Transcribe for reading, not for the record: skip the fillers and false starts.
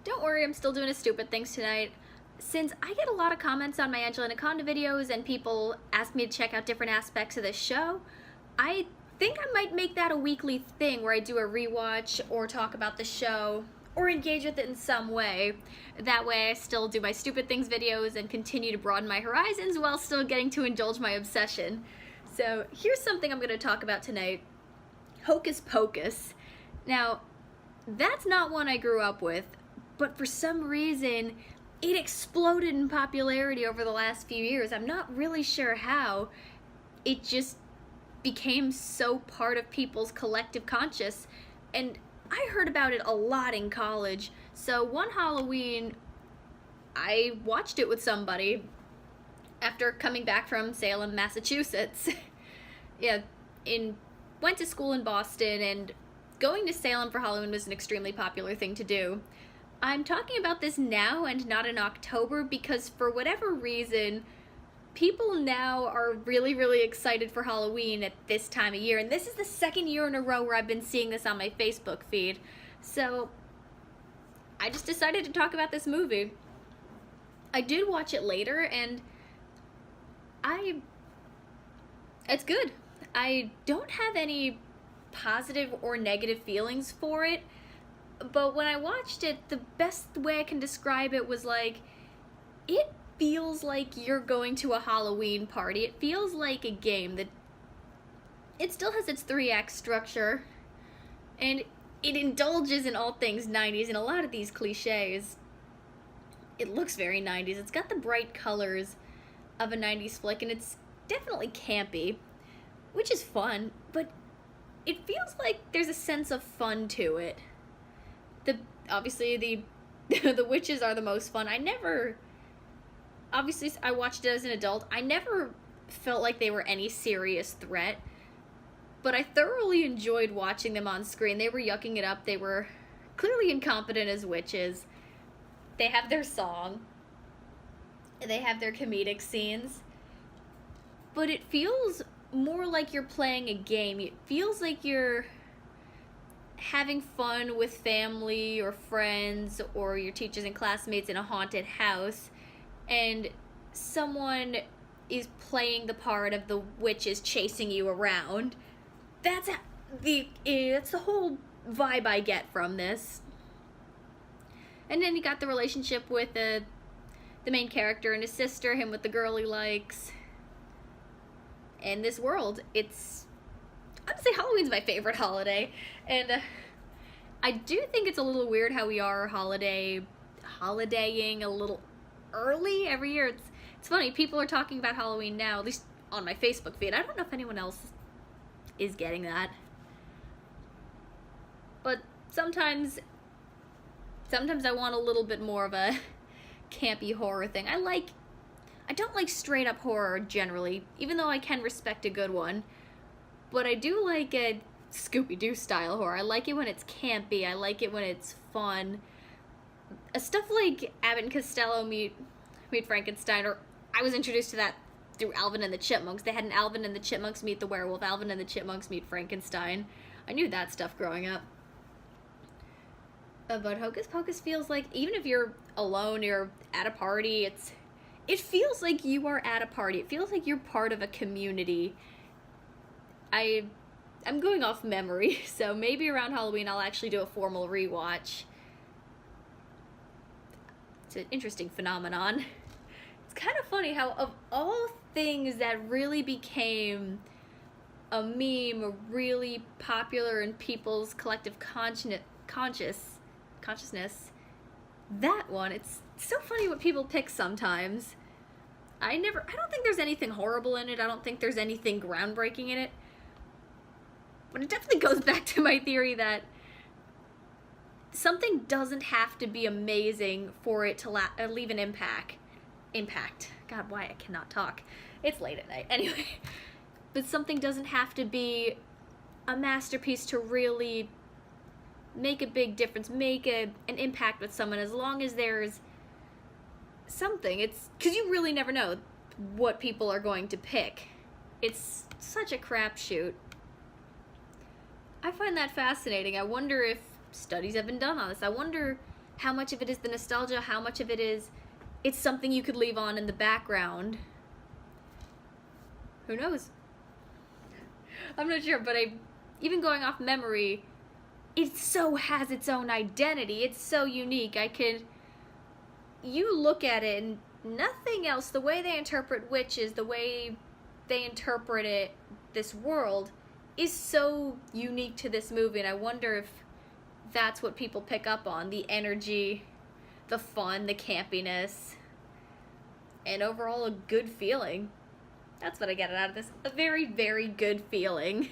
Don't worry, I'm still doing a stupid things tonight. Since I get a lot of comments on my Angelina Conda videos and people ask me to check out different aspects of this show, I think I might make that a weekly thing where I do a rewatch or talk about the show or engage with it in some way. That way I still do my stupid things videos and continue to broaden my horizons while still getting to indulge my obsession. So here's something I'm going to talk about tonight. Hocus Pocus. Now, that's not one I grew up with, but for some reason it exploded in popularity over the last few years. I'm not really sure how. It just became so part of people's collective conscious, and I heard about it a lot in college. So one Halloween I watched it with somebody after coming back from Salem, Massachusetts. Went to school in Boston, and going to Salem for Halloween was an extremely popular thing to do. I'm talking about this now and not in October because for whatever reason, people now are really, really excited for Halloween at this time of year. And this is the second year in a row where I've been seeing this on my Facebook feed. So I just decided to talk about this movie. I did watch it later, and it's good. I don't have any positive or negative feelings for it. But when I watched it, the best way I can describe it was like, it feels like you're going to a Halloween party. It feels like a game that it still has its 3-act structure, and it indulges in all things 90s and a lot of these cliches. It looks very 90s. It's got the bright colors of a 90s flick, and it's definitely campy, which is fun, but it feels like there's a sense of fun to it. Obviously the witches are the most fun. Obviously I watched it as an adult. I never felt like they were any serious threat, but I thoroughly enjoyed watching them on screen. They were yucking it up. They were clearly incompetent as witches. They have their song. They have their comedic scenes. But it feels more like you're playing a game. It feels like you're having fun with family or friends or your teachers and classmates in a haunted house, and someone is playing the part of the witches chasing you around. That's the whole vibe I get from this. And then you got the relationship with the main character and his sister, him with the girl he likes. And this world, I'd say Halloween's my favorite holiday, and I do think it's a little weird how we are holidaying a little early every year. It's funny, people are talking about Halloween now, at least on my Facebook feed. I don't know if anyone else is getting that, but sometimes I want a little bit more of a campy horror thing. I don't like straight up horror generally, even though I can respect a good one. But I do like a Scooby-Doo style horror. I like it when it's campy. I like it when it's fun. Stuff like Abbott and Costello meet Frankenstein, or I was introduced to that through Alvin and the Chipmunks. They had an Alvin and the Chipmunks meet the werewolf, Alvin and the Chipmunks meet Frankenstein. I knew that stuff growing up. But Hocus Pocus feels like, even if you're alone, you're at a party, it feels like you are at a party. It feels like you're part of a community. I'm going off memory, so maybe around Halloween I'll actually do a formal rewatch. It's an interesting phenomenon. It's kind of funny how of all things that really became a meme, or really popular in people's collective consciousness, that one, it's so funny what people pick sometimes. I don't think there's anything horrible in it. I don't think there's anything groundbreaking in it. But it definitely goes back to my theory that something doesn't have to be amazing for it to leave an impact. God, why I cannot talk. It's late at night. Anyway, but something doesn't have to be a masterpiece to really make a big difference, make an impact with someone, as long as there's something. It's because you really never know what people are going to pick. It's such a crapshoot. I find that fascinating. I wonder if studies have been done on this. I wonder How much of it is the nostalgia? How much of it is it's something you could leave on in the background? Who knows? I'm not sure, but even going off memory, it so has its own identity. It's so unique. You look at it and nothing else, the way they interpret witches, the way they interpret it, this world, is so unique to this movie, and I wonder if that's what people pick up on, the energy, the fun, the campiness, and overall a good feeling. That's what I get out of this. A very, very good feeling.